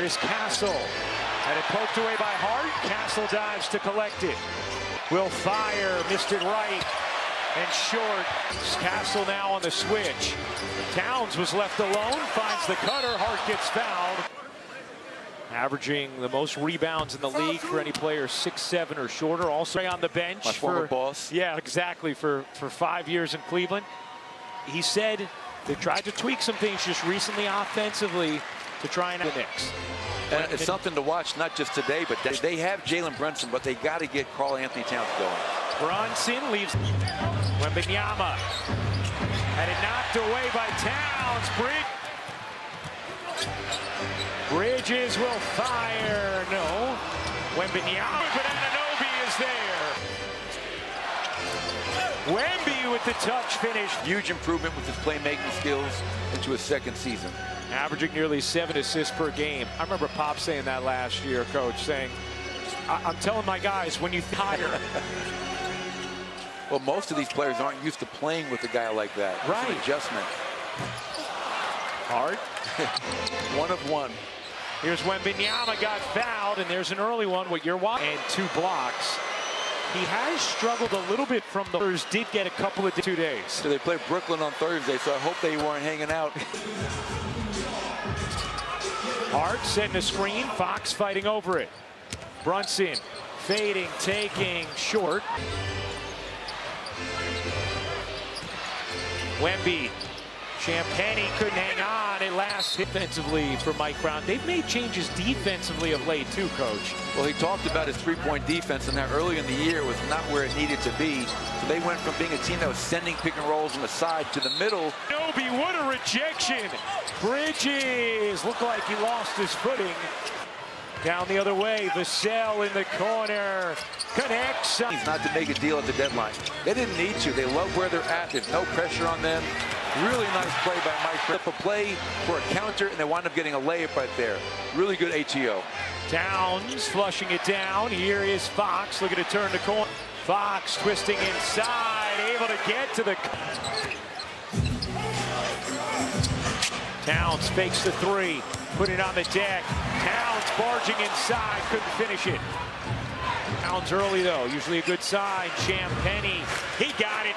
Here's Castle. And it poked away by Hart. Castle dives to collect it. Will fire, missed it right. And short. Castle now on the switch. Towns was left alone, finds the cutter. Hart gets fouled. Averaging the most rebounds in the league for any player 6'7" or shorter. Also on the bench. My former boss. Yeah, exactly. For 5 years in Cleveland. He said they tried to tweak some things just recently offensively to try and the Knicks. And it's something to watch, not just today, but they have Jalen Brunson, but they got to get Karl-Anthony Towns going. Brunson leaves Wembanyama. Had it knocked away by Towns. Bridges will fire. No. Wembanyama, but Anunoby is there. Wemby with the touch finish. Huge improvement with his playmaking skills into his second season. Averaging nearly 7 assists per game. I remember Pop saying that last year, Coach, saying, I'm telling my guys, when you hire. Well, most of these players aren't used to playing with a guy like that. Right. It's an adjustment. Hard. One of one. Here's Wembanyama got fouled, and there's an early one, what you're watching, and 2 blocks. He has struggled a little bit from the Spurs, did get a couple of 2 days. So they play Brooklyn on Thursday, so I hope they weren't hanging out. Hart setting a screen, Fox fighting over it. Brunson fading, taking, short. Wemby. Champagny couldn't hang on. It lasts defensively for Mike Brown. They've made changes defensively of late too, Coach. Well, he talked about his three-point defense, and that early in the year was not where it needed to be. So they went from being a team that was sending pick and rolls on the side to the middle. Nobi, what a rejection. Bridges looked like he lost his footing. Down the other way, Vassell in the corner. Connects. Not to make a deal at the deadline. They didn't need to. They love where they're at. There's no pressure on them. Really nice play by Mike. Flip a play for a counter, and they wind up getting a layup right there. Really good ATO. Towns flushing it down. Here is Fox looking to turn the corner. Fox twisting inside, able to get to the... Towns fakes the 3, put it on the deck. Towns barging inside, couldn't finish it. Towns early though, usually a good sign. Champagny, he got it.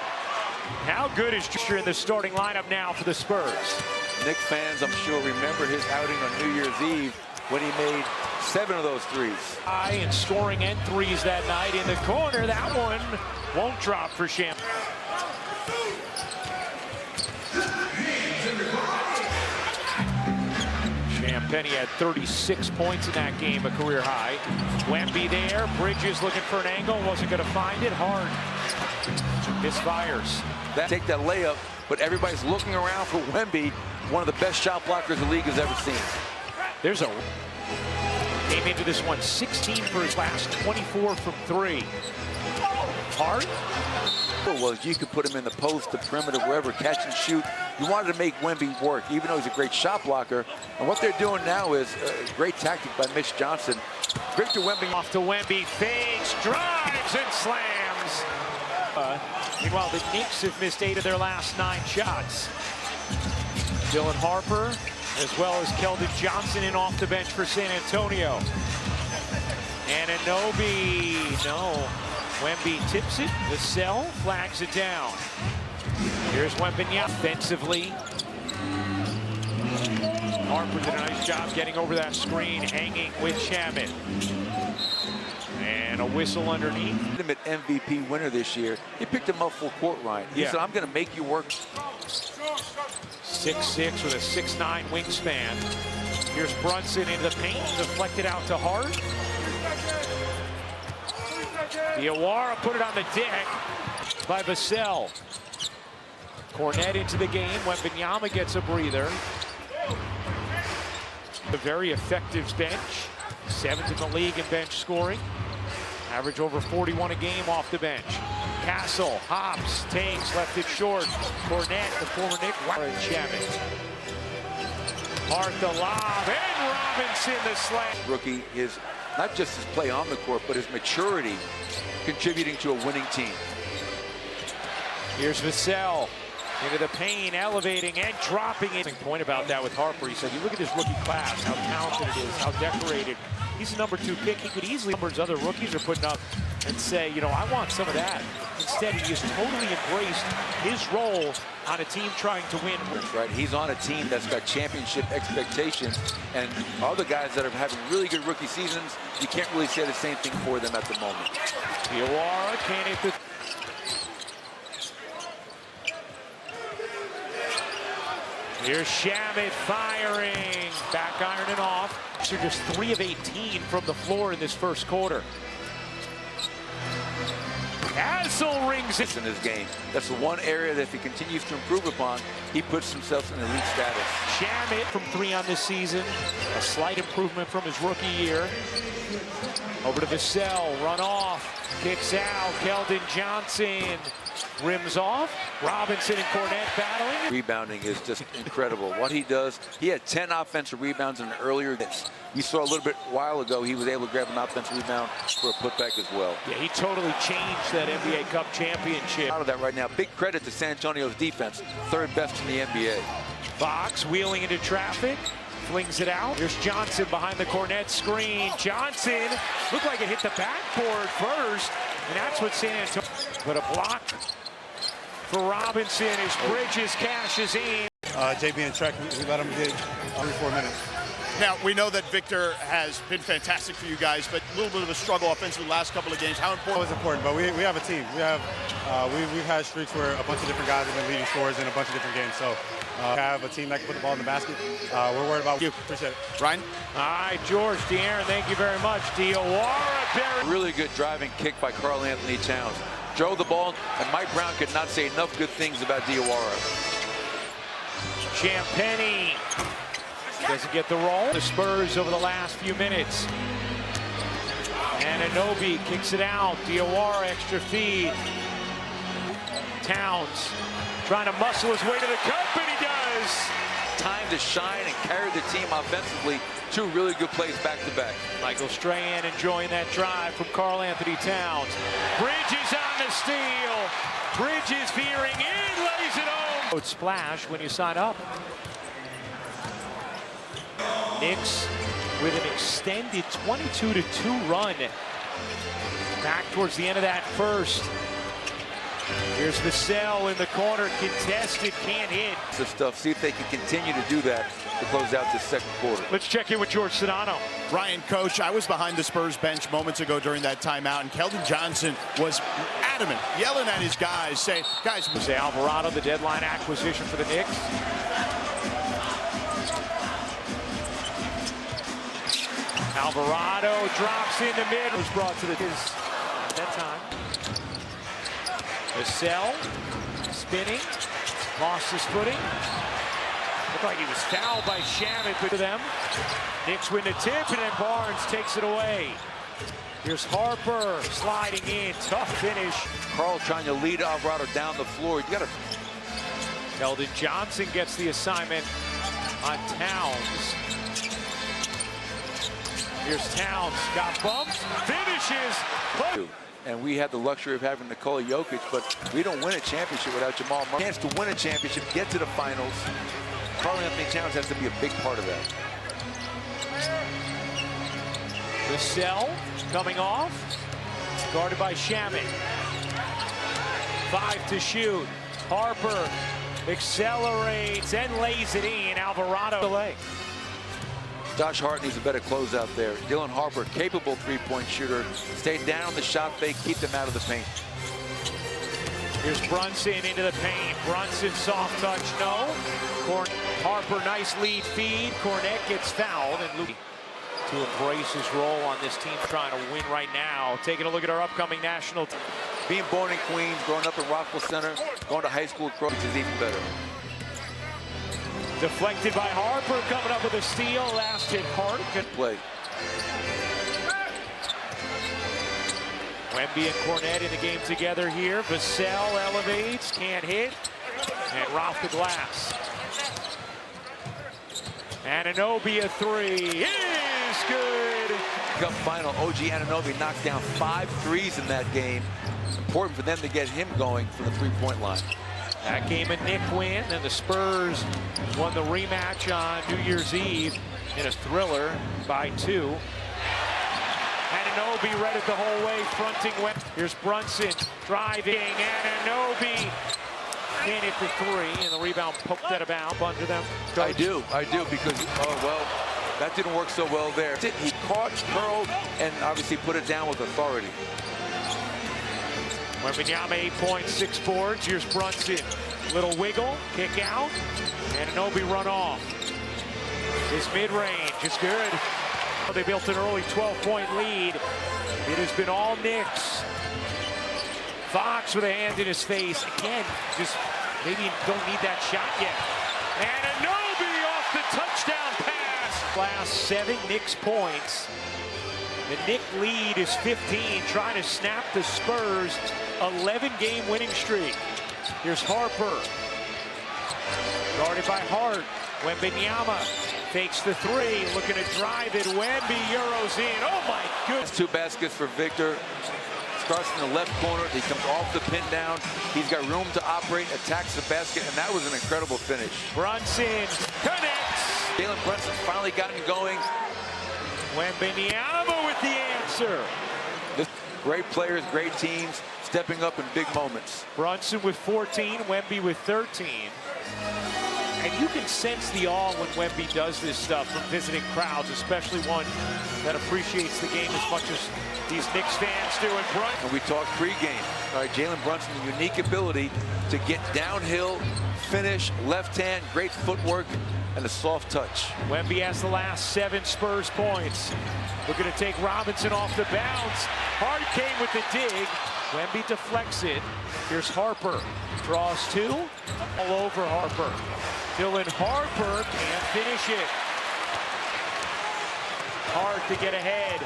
How good is Jusher in the starting lineup now for the Spurs? Knicks fans, I'm sure, remember his outing on New Year's Eve when he made 7 of those threes. High in scoring and threes that night in the corner. That one won't drop for Champagny. Champagny had 36 points in that game, a career high. Wemby there, Bridges looking for an angle, wasn't going to find it. Hard. Misfires. Take that layup, but everybody's looking around for Wemby, one of the best shot blockers the league has ever seen. There's a... Came into this one 16 for his last 24 from 3. Hard. Well, you could put him in the post, the perimeter, wherever, catch and shoot. You wanted to make Wemby work, even though he's a great shot blocker. And what they're doing now is a great tactic by Mitch Johnson. Victor Wemby. Off to Wemby, fakes, drives, and slams. Meanwhile, the Knicks have missed 8 of their last 9 shots. Dylan Harper, as well as Keldon Johnson in off the bench for San Antonio. And Anunoby, no. Wemby tips it, Vassell flags it down. Here's Wembanyama offensively. Harper did a nice job getting over that screen, hanging with Shaman. And a whistle underneath. Legitimate MVP winner this year. He picked him up full court, Ryan. He said, I'm going to make you work. 6'6" with a 6'9" wingspan. Here's Brunson into the paint, deflected out to Hart. Diawara put it on the deck by Vassell. Cornette into the game. Wembanyama gets a breather. A very effective bench. 7th in the league in bench scoring. Average over 41 a game off the bench. Castle hops, takes, left it short. Cornette, the former Knick, and Chapman. Hart the lob, and Robinson the slam. Rookie is not just his play on the court, but his maturity contributing to a winning team. Here's Vassell. Into the paint, elevating and dropping it. Point about that with Harper. He said, you look at this rookie class, how talented it is, how decorated. He's a #2 pick. He could easily numbers other rookies are putting up and say, you know, I want some of that. Instead, he has totally embraced his role on a team trying to win. That's right. He's on a team that's got championship expectations, and other guys that are having really good rookie seasons, you can't really say the same thing for them at the moment. Diawara can't hit the... Here's Shamet firing. Back iron and off. So just 3 of 18 from the floor in this first quarter. Hassel rings it in his game. That's the one area that if he continues to improve upon, he puts himself in elite status. Shamet from 3 on this season. A slight improvement from his rookie year. Over to Vassell, run off, kicks out, Keldon Johnson. Rims off. Robinson and Cornette battling. Rebounding is just incredible. What he does, he had 10 offensive rebounds in an earlier games. We saw a little bit a while ago, he was able to grab an offensive rebound for a putback as well. Yeah, he totally changed that NBA Cup championship. Out of that right now. Big credit to San Antonio's defense, 3rd best in the NBA. Fox wheeling into traffic. Flings it out. Here's Johnson behind the Cornette screen. Johnson looked like it hit the backboard first, and that's what San Antonio. But a block for Robinson as Bridges cashes in. JB and Trek, we let him get 3-4 minutes. Now, we know that Victor has been fantastic for you guys, but a little bit of a struggle offensively the last couple of games. How important? It's important, but we have a team. We've had streaks where a bunch of different guys have been leading scorers in a bunch of different games. So have a team that can put the ball in the basket. We're worried about you. Appreciate it. Ryan? All right, George, De'Aaron, thank you very much. Diawara. Really good driving kick by Karl Anthony Towns. Drove the ball, and Mike Brown could not say enough good things about Diawara. Champagny doesn't get the roll. The Spurs over the last few minutes. And Anunoby kicks it out. Diawara extra feed. Towns trying to muscle his way to the cup, and he does. Time to shine and carry the team offensively. 2 really good plays back-to-back. Michael Strahan enjoying that drive from Karl Anthony Towns. Bridges on the steal. Bridges veering in, lays it home. Splash when you sign up. Knicks with an extended 22-2 run. Back towards the end of that first. Here's Vassell in the corner, contested, can't hit. This stuff. See if they can continue to do that to close out this second quarter. Let's check in with George Sedano. Ryan, Coach, I was behind the Spurs bench moments ago during that timeout, and Keldon Johnson was adamant, yelling at his guys, saying, guys. Jose Alvarado, the deadline acquisition for the Knicks. Alvarado drops in the mid. Was brought to the at that time. Vassell spinning, lost his footing. Looked like he was fouled by Shamet to them. Knicks win the tip, and then Barnes takes it away. Here's Harper sliding in, tough finish. Karl trying to lead Alvarado down the floor. You got to. Keldon Johnson gets the assignment on Towns. Here's Towns, got bumped, finishes. And we have the luxury of having Nikola Jokic, but we don't win a championship without Jamal Murray. Chance to win a championship, get to the finals. Karl Anthony Towns has to be a big part of that. Vassell coming off, guarded by Shamet. 5 to shoot. Harper accelerates and lays it in. Alvarado delay. Josh Hart needs a better closeout there. Dylan Harper, capable 3-point shooter. Stay down on the shot fake, keep them out of the paint. Here's Brunson into the paint. Brunson soft touch, no. Harper, nice lead feed. Cornette gets fouled, and Luke to embrace his role on this team trying to win right now. Taking a look at our upcoming national team. Being born in Queens, growing up in Rockville Center, going to high school at Cross is even better. Deflected by Harper, coming up with a steal. Last hit hard. Good play. Wemby and Cornette in the game together here. Vassell elevates, can't hit, and off the glass. And Anunoby a 3 is good. Cup final, OG Anunoby knocked down 5 threes in that game. Important for them to get him going from the 3-point line. That game a Knick win, and the Spurs won the rematch on New Year's Eve in a thriller by 2. Anunoby read it the whole way, fronting Wemby. Here's Brunson driving, Anunoby can't hit the 3, and the rebound poked out of bounds under them. I do, because, oh, well, that didn't work so well there. He caught, curled, and obviously put it down with authority. Wembanyama 8 points, 6 boards. Here's Brunson. Little wiggle, kick out, and Anunoby run off. His mid-range is good. They built an early 12-point lead. It has been all Knicks. Fox with a hand in his face. Again, just maybe don't need that shot yet. And Anunoby off the touchdown pass. Last 7 Knicks points. The Knick lead is 15, trying to snap the Spurs' 11-game winning streak. Here's Harper. Guarded by Hart. Wembanyama fakes the 3, looking to drive it. Wemby Euros in. Oh my goodness. 2 baskets for Victor. Starts in the left corner. He comes off the pin down. He's got room to operate, attacks the basket, and that was an incredible finish. Brunson connects. Jalen Brunson's finally gotten going. Wembanyama with the answer. Great players, great teams, stepping up in big moments. Brunson with 14, Wemby with 13. And you can sense the awe when Wemby does this stuff from visiting crowds, especially one that appreciates the game as much as these Knicks fans do. And we talked pregame. All right, Jalen Brunson, the unique ability to get downhill, finish, left hand, great footwork, and a soft touch. Wemby has the last 7 Spurs points. Looking to take Robinson off the bounce. Hart came with the dig. Wemby deflects it. Here's Harper. Draws 2. All over Harper. Dylan Harper can't finish it. Hart to get ahead.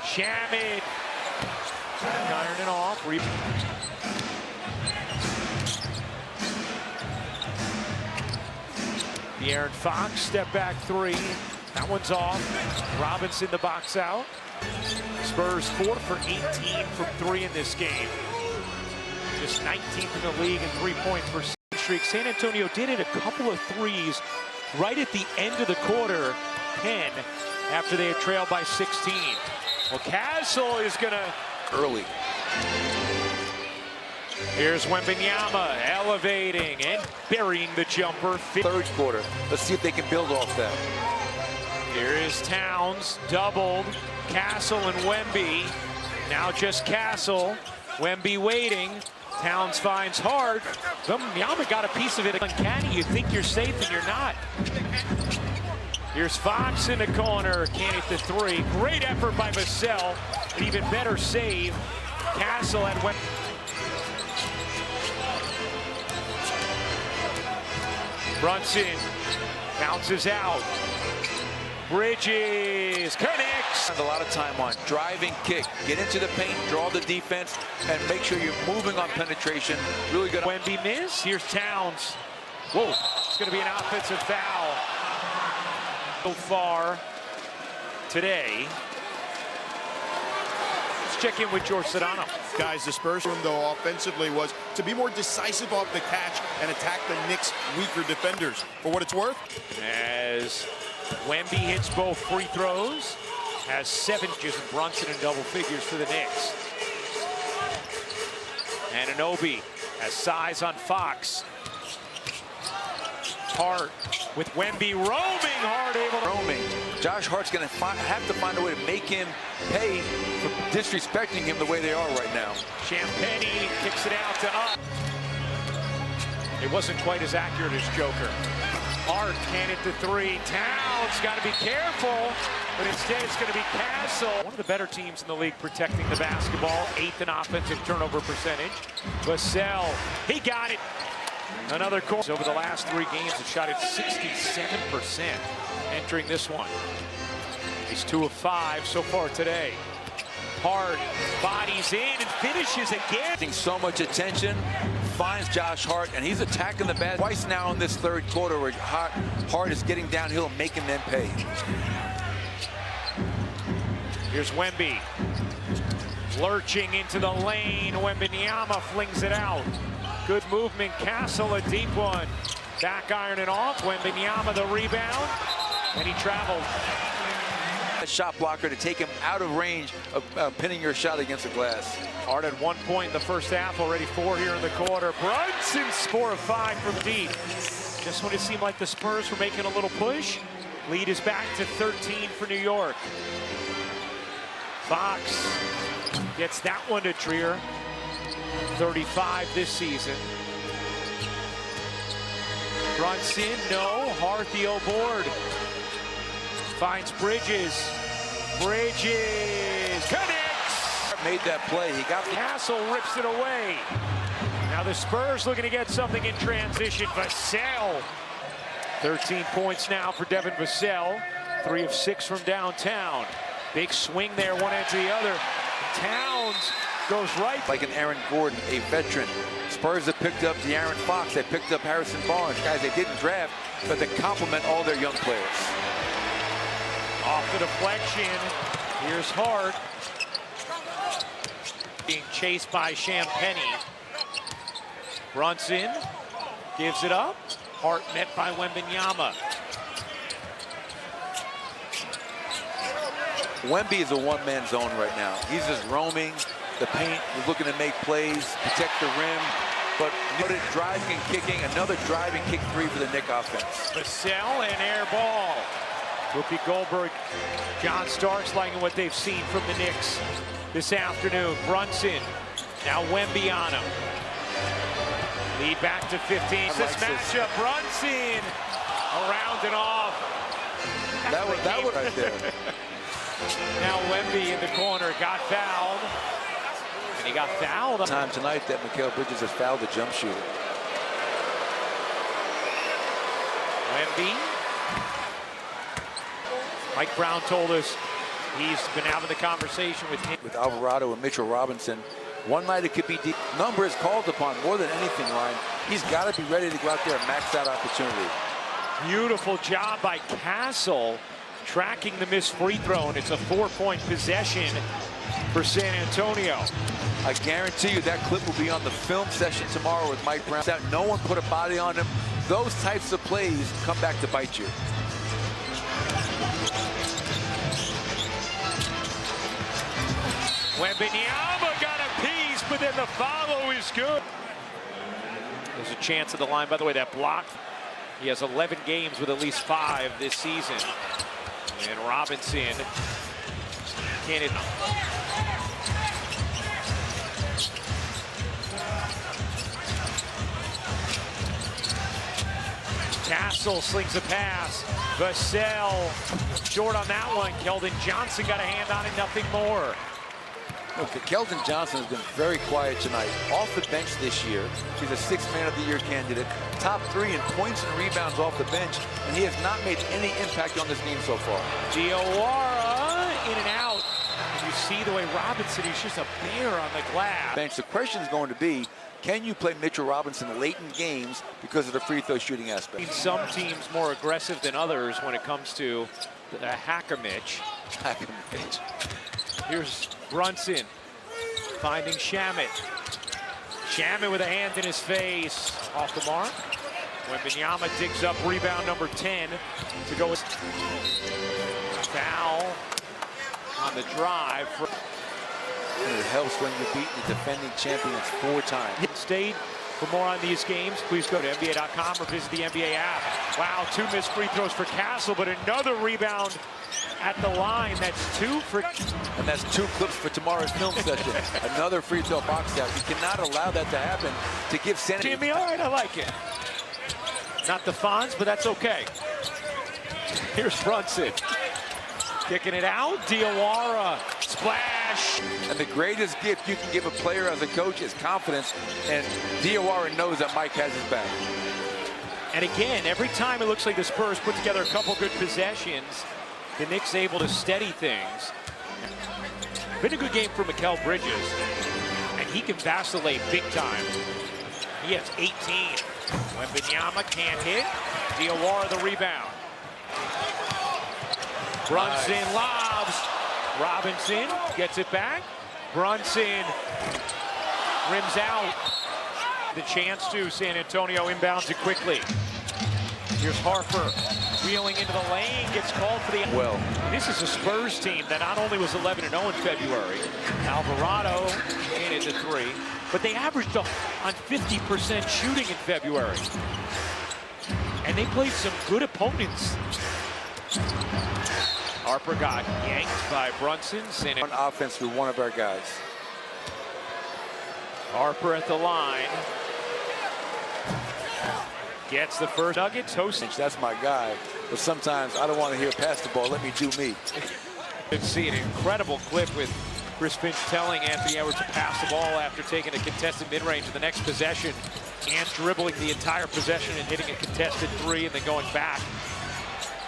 Shamit. Ironing off. De'Aaron Fox, step back 3. That one's off. Robinson the box out. Spurs 4 for 18 from 3 in this game. Just 19th in the league in 3-point percentage streak. San Antonio did it a couple of 3s right at the end of the quarter, 10, after they had trailed by 16. Well, Castle is gonna early. Here's Wembanyama elevating and burying the jumper. 3rd quarter. Let's see if they can build off that. Here is Towns, doubled. Castle and Wemby. Now just Castle. Wemby waiting. Towns finds Hart. Wembanyama got a piece of it. Uncanny. You think you're safe and you're not. Here's Fox in the corner. Can't hit the 3. Great effort by Vassell. An even better save. Castle at Wemby. Brunson bounces out. Bridges connects. A lot of time on driving, kick, get into the paint, draw the defense, and make sure you're moving on penetration. Really good. Wemby miss. Here's Towns. Whoa, it's going to be an offensive foul. So far today. Let's check in with George Sedano. Guys, the Spurs room, though, offensively was to be more decisive off the catch and attack the Knicks' weaker defenders. For what it's worth, as Wemby hits both free throws, has 7 just Brunson in double figures for the Knicks. And Anunoby has size on Fox. Hart with Wemby roaming. Hart able to roaming. Josh Hart's going to have to find a way to make him pay for disrespecting him the way they are right now. Champagny kicks it out to up. It wasn't quite as accurate as Joker. Hart can't hit the 3. Towns got to be careful, but instead it's going to be Castle. One of the better teams in the league protecting the basketball. 8th in offensive turnover percentage. Vassell, he got it. Another course. Over the last 3 games, it shot at 67% entering this one. He's 2 of 5 so far today. Hart bodies in and finishes again. Getting so much attention, finds Josh Hart, and he's attacking the basket twice now in this 3rd quarter where Hart is getting downhill and making them pay. Here's Wemby. Lurching into the lane, Wembanyama flings it out. Good movement, Castle, a deep one. Back iron it off, Wembanyama the rebound, and he traveled. A shot blocker to take him out of range of pinning your shot against the glass. Hart at 1 point in the first half, already 4 here in the quarter. Brunson score of 5 from deep. Just when it seemed like the Spurs were making a little push, lead is back to 13 for New York. Fox gets that one to Trier. 35 this season. Brunson, no. Harthio board. Finds Bridges. Bridges connects. Made that play. He got the Castle rips it away. Now the Spurs looking to get something in transition. Vassell. 13 points now for Devin Vassell. 3 of 6 from downtown. Big swing there, one end to the other. Towns goes right. like an Aaron Gordon, a veteran. Spurs have picked up De'Aaron Fox. They picked up Harrison Barnes. Guys they didn't draft, but they complement all their young players. Off the deflection. Here's Hart. Being chased by Champagnie. Brunson gives it up. Hart met by Wembanyama. Wemby is a one-man zone right now. He's just roaming the paint. He's looking to make plays, protect the rim. But another driving and kicking, another driving kick 3 for the Knicks offense. Vassell and air ball. Whoopi Goldberg, John Starks liking what they've seen from the Knicks this afternoon. Brunson, now Wemby on him. Lead back to 15. This matchup, Brunson around and off. That was right there. Now Wemby in the corner got fouled. And he got fouled. Time tonight that Mikal Bridges has fouled the jump shooter. Wemby. Mike Brown told us he's been out of the conversation with him. With Alvarado and Mitchell Robinson. One night it could be deep. Number is called upon more than anything, Ryan. He's got to be ready to go out there and max that opportunity. Beautiful job by Castle tracking the missed free throw, and it's a 4-point possession for San Antonio. I guarantee you that clip will be on the film session tomorrow with Mike Brown. No one put a body on him. Those types of plays come back to bite you. Wembanyama got a piece, but then the follow is good. There's a chance at the line, by the way, that block. He has 11 games with at least 5 this season. And Robinson can't. Castle slings a pass. Vassell short on that one. Keldon Johnson got a hand on it, nothing more. Look, Keldon Johnson has been very quiet tonight. Off the bench this year. He's a 6th Man of the Year candidate. Top 3 in points and rebounds off the bench. And he has not made any impact on this game so far. Diawara in and out. And you see the way Robinson, he's just a bear on the glass. Bench. The question is going to be, can you play Mitchell Robinson late in games because of the free throw shooting aspect? Some teams more aggressive than others when it comes to the Hacker Mitch. Here's Brunson finding Shamet. Shamet with a hand in his face. Off the mark. Wembanyama digs up rebound number 10 to go with foul on the drive. It helps when you're beating the defending champions 4 times. Stayed. For more on these games, please go to NBA.com or visit the NBA app. Wow, 2 missed free throws for Castle, but another rebound at the line. That's 2 for... And that's 2 clips for tomorrow's film session. Another free throw box out. You cannot allow that to happen to give San Antonio. Jimmy, all right, I like it. Not the Fonz, but that's okay. Here's Brunson. Kicking it out. Diawara. Splash. And the greatest gift you can give a player as a coach is confidence. And Diawara knows that Mike has his back. And again, every time it looks like the Spurs put together a couple good possessions, the Knicks able to steady things. Been a good game for Mikal Bridges. And he can vacillate big time. He has 18. Wembanyama can't hit. Diawara the rebound. Brunson lobs. Robinson gets it back. Brunson rims out. The chance to San Antonio inbounds it quickly. Here's Harper wheeling into the lane, gets called for the. Well, this is a Spurs team that not only was 11-0 in February, Alvarado made it to 3, but they averaged on 50% shooting in February. And they played some good opponents. Harper got yanked by Brunson. on offense with one of our guys. Harper at the line. Gets the first. Nuggets hosting. That's my guy. But sometimes I don't want to hear pass the ball. Let me do me. You can see an incredible clip with Chris Finch telling Anthony Edwards to pass the ball after taking a contested mid-range in the next possession. And dribbling the entire possession and hitting a contested 3 and then going back.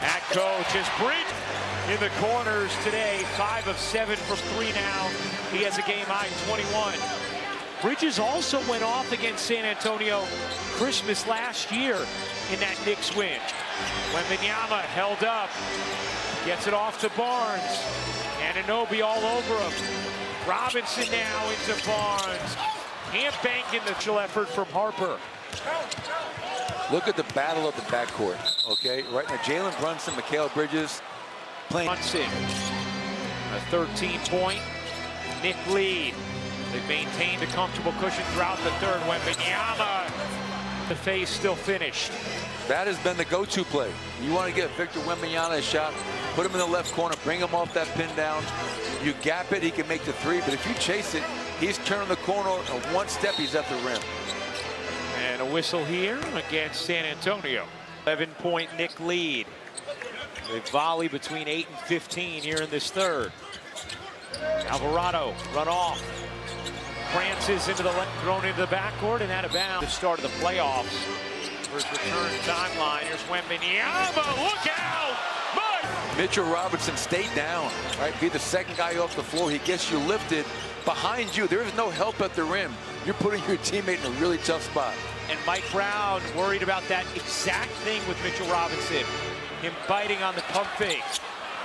At coach is Bridge in the corners today. 5 of 7 from 3 now. He has a game-high 21. Bridges also went off against San Antonio Christmas last year in that Knicks win. Wembanyama held up, gets it off to Barnes. Anunoby all over him. Robinson now into Barnes. Can't bank in the chill effort from Harper. Look at the battle of the backcourt, okay? Right now, Jalen Brunson, Mikal Bridges playing. Brunson, a 13-point Knick lead. They've maintained a comfortable cushion throughout the third. Wembanyama, the face still finished. That has been the go-to play. You want to get Victor Wembanyama a shot, put him in the left corner, bring him off that pin down. You gap it, he can make the 3, but if you chase it, he's turning the corner, and one step, he's at the rim. And a whistle here against San Antonio. 11-point Knick lead. They volley between 8 and 15 here in this third. Alvarado run off. Prances into the left, thrown into the backcourt and out of bounds. The start of the playoffs. First return timeline. Here's Wembanyama. Look out! Mike! Mitchell Robinson, stay down, right? Be the second guy off the floor. He gets you lifted. Behind you, there is no help at the rim. You're putting your teammate in a really tough spot. And Mike Brown worried about that exact thing with Mitchell Robinson. Him biting on the pump fake.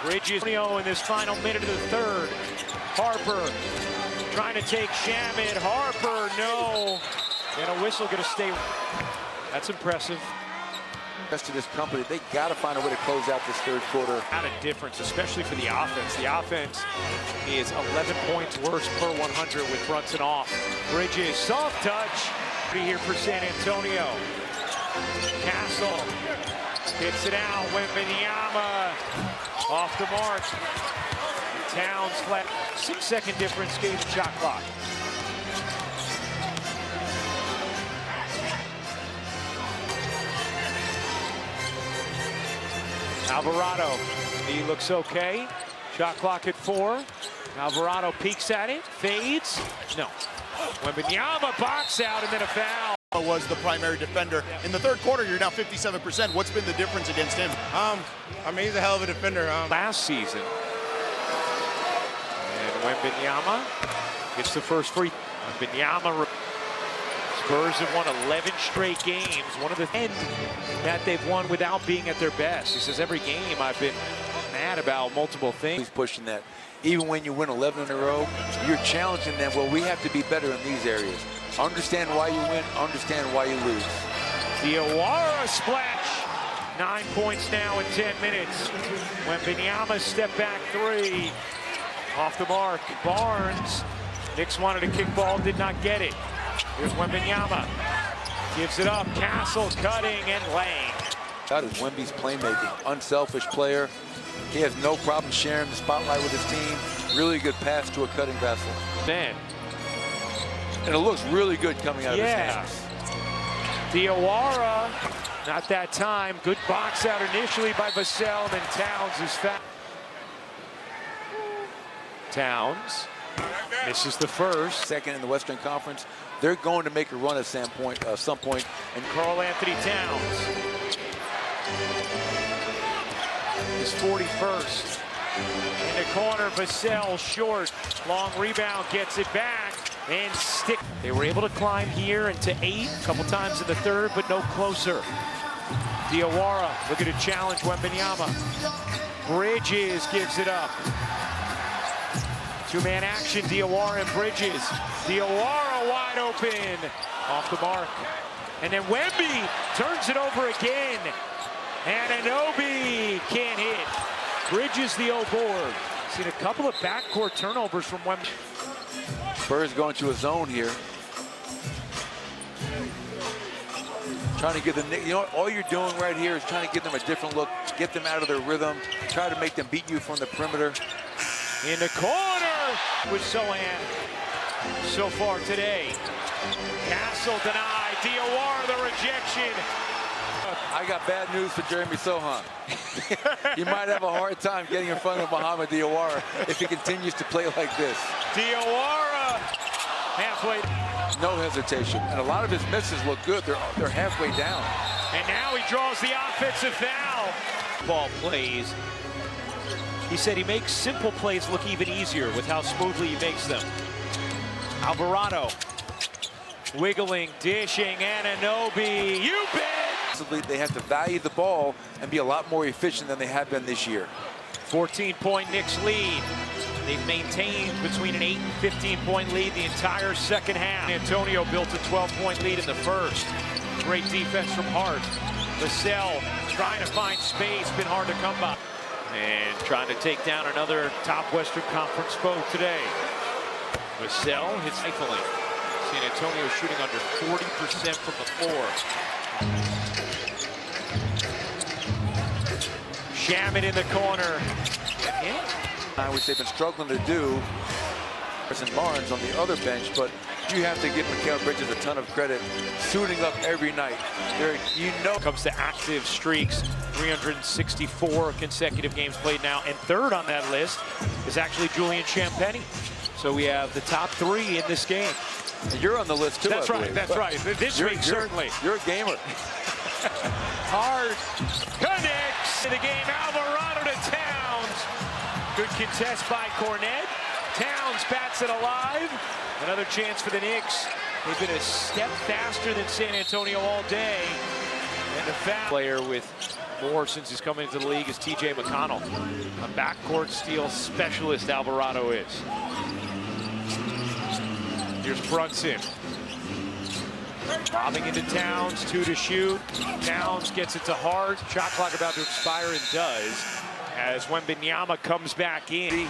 Bridges in this final minute of the third. Harper trying to take Shamet. Harper, no. And a whistle gonna stay. That's impressive. The rest of this company, they got to find a way to close out this third quarter. Not a difference, especially for the offense. The offense is 11 points worse per 100 with Brunson off. Bridges, soft touch. Here for San Antonio. Castle hits it out. Wembanyama off the mark. Towns flat. 6-second difference gave the shot clock. Alvarado, he looks okay. Shot clock at 4. Alvarado peeks at it, fades. No. Wembanyama box out and then a foul. Was the primary defender. In the third quarter, you're now 57%. What's been the difference against him? I mean, he's a hell of a defender. Last season. And Wembanyama gets the first free. Wembanyama. Spurs have won 11 straight games. One of the end that they've won without being at their best. He says every game I've been mad about multiple things. He's pushing that. Even when you win 11 in a row, you're challenging them. Well, we have to be better in these areas. Understand why you win, understand why you lose. Diawara splash. 9 points now in 10 minutes. Wembanyama step back 3. Off the mark. Barnes. Knicks wanted a kickball, did not get it. Here's Wembanyama. Gives it up. Castle cutting and laying. That is Wemby's playmaking. Unselfish player. He has no problem sharing the spotlight with his team. Really good pass to a cutting vessel. Man. And it looks really good coming out of his hands. Diawara, not that time. Good box out initially by Vassell, and then Towns is fouled. Towns misses the first. Second in the Western Conference. They're going to make a run at some point. And Karl Anthony Towns. His 41st. In the corner, Vassell short. Long rebound, gets it back. And stick. They were able to climb here into 8 a couple times in the third, but no closer. Diawara looking to challenge Wembanyama. Bridges gives it up. Two-man action, Diawara and Bridges. Diawara wide open, off the mark. And then Wemby turns it over again. And Anunoby can't hit. Bridges the O-board. Seen a couple of backcourt turnovers from Wemby. Spurs going to a zone here. Trying to give the Knicks, you know what, all you're doing right here is trying to give them a different look, get them out of their rhythm, try to make them beat you from the perimeter. In the corner with Sohan so far today. Castle denied, Diawara the rejection. I got bad news for Jeremy Sohan. He might have a hard time getting in front of Mohamed Diawara if he continues to play like this. Diawara halfway. No hesitation, and a lot of his misses look good. They're halfway down. And now he draws the offensive foul. Ball plays. He said he makes simple plays look even easier with how smoothly he makes them. Alvarado wiggling, dishing, Anunoby. You bet! They have to value the ball and be a lot more efficient than they have been this year. 14-point Knicks lead. They've maintained between an 8 and 15-point lead the entire second half. Antonio built a 12-point lead in the first. Great defense from Hart. Vassell trying to find space, been hard to come by. And trying to take down another top Western Conference foe today. Vassell hits rifling. San Antonio shooting under 40% from the floor. Shaman in the corner. Which they've been struggling to do. And Barnes on the other bench, but you have to give Mikal Bridges a ton of credit, suiting up every night. Comes to active streaks, 364 consecutive games played now, and third on that list is actually Julian Champagnie. So we have the top three in this game. And you're on the list too. That's right. That's right. This week certainly. You're a gamer. Hard connects in the game. Alvarado to Towns. Good contest by Cornet. Towns bats it alive. Another chance for the Knicks. They've been a step faster than San Antonio all day. And the foul player with more since he's coming into the league is T.J. McConnell. A backcourt steal specialist Alvarado is. Here's Brunson. Bobbing into Towns, 2 to shoot. Towns gets it to Hart. Shot clock about to expire and does. As Wembanyama comes back in.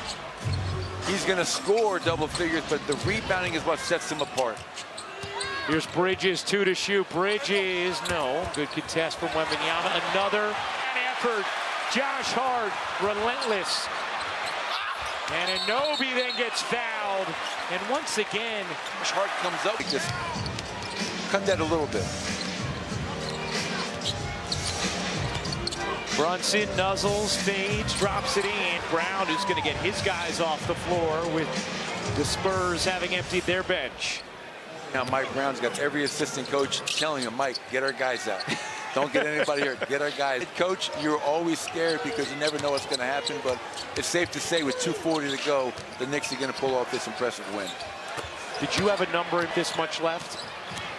He's going to score double figures, but the rebounding is what sets him apart. Here's Bridges, 2 to shoot. Bridges, no. Good contest from Wembanyama. Another effort. Josh Hart, relentless. And Anunoby then gets fouled. And once again, Josh Hart comes up. Just cut that a little bit. Brunson nuzzles, fades, drops it in. Brown is going to get his guys off the floor with the Spurs having emptied their bench. Now Mike Brown's got every assistant coach telling him, Mike, get our guys out. Don't get anybody hurt. Get our guys. Coach, you're always scared because you never know what's going to happen, but it's safe to say with 2:40 to go, the Knicks are going to pull off this impressive win. Did you have a number this much left?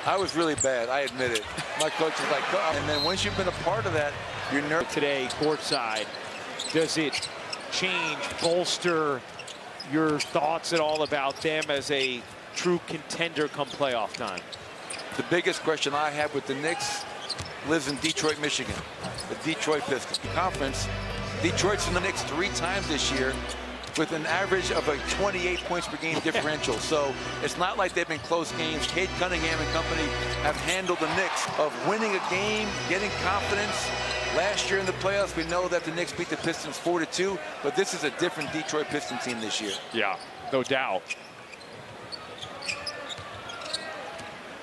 I was really bad, I admit it. My coach was like, oh. And then once you've been a part of that, you're nervous. Today, courtside, does it change, bolster your thoughts at all about them as a true contender come playoff time? The biggest question I have with the Knicks lives in Detroit, Michigan. The Detroit Pistons. Conference, Detroit's in the Knicks 3 times this year with an average of a 28 points per game differential. So it's not like they've been close games. Cade Cunningham and company have handled the Knicks of winning a game, getting confidence. Last year in the playoffs, we know that the Knicks beat the Pistons 4-2, but this is a different Detroit Pistons team this year. Yeah, no doubt.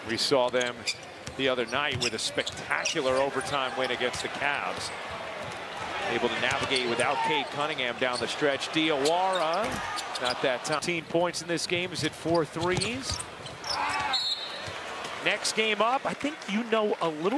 We saw them the other night with a spectacular overtime win against the Cavs. Able to navigate without Cade Cunningham down the stretch. Diawara, not that time. 15 points in this game. Is it 4 threes? Next game up, I think you know a little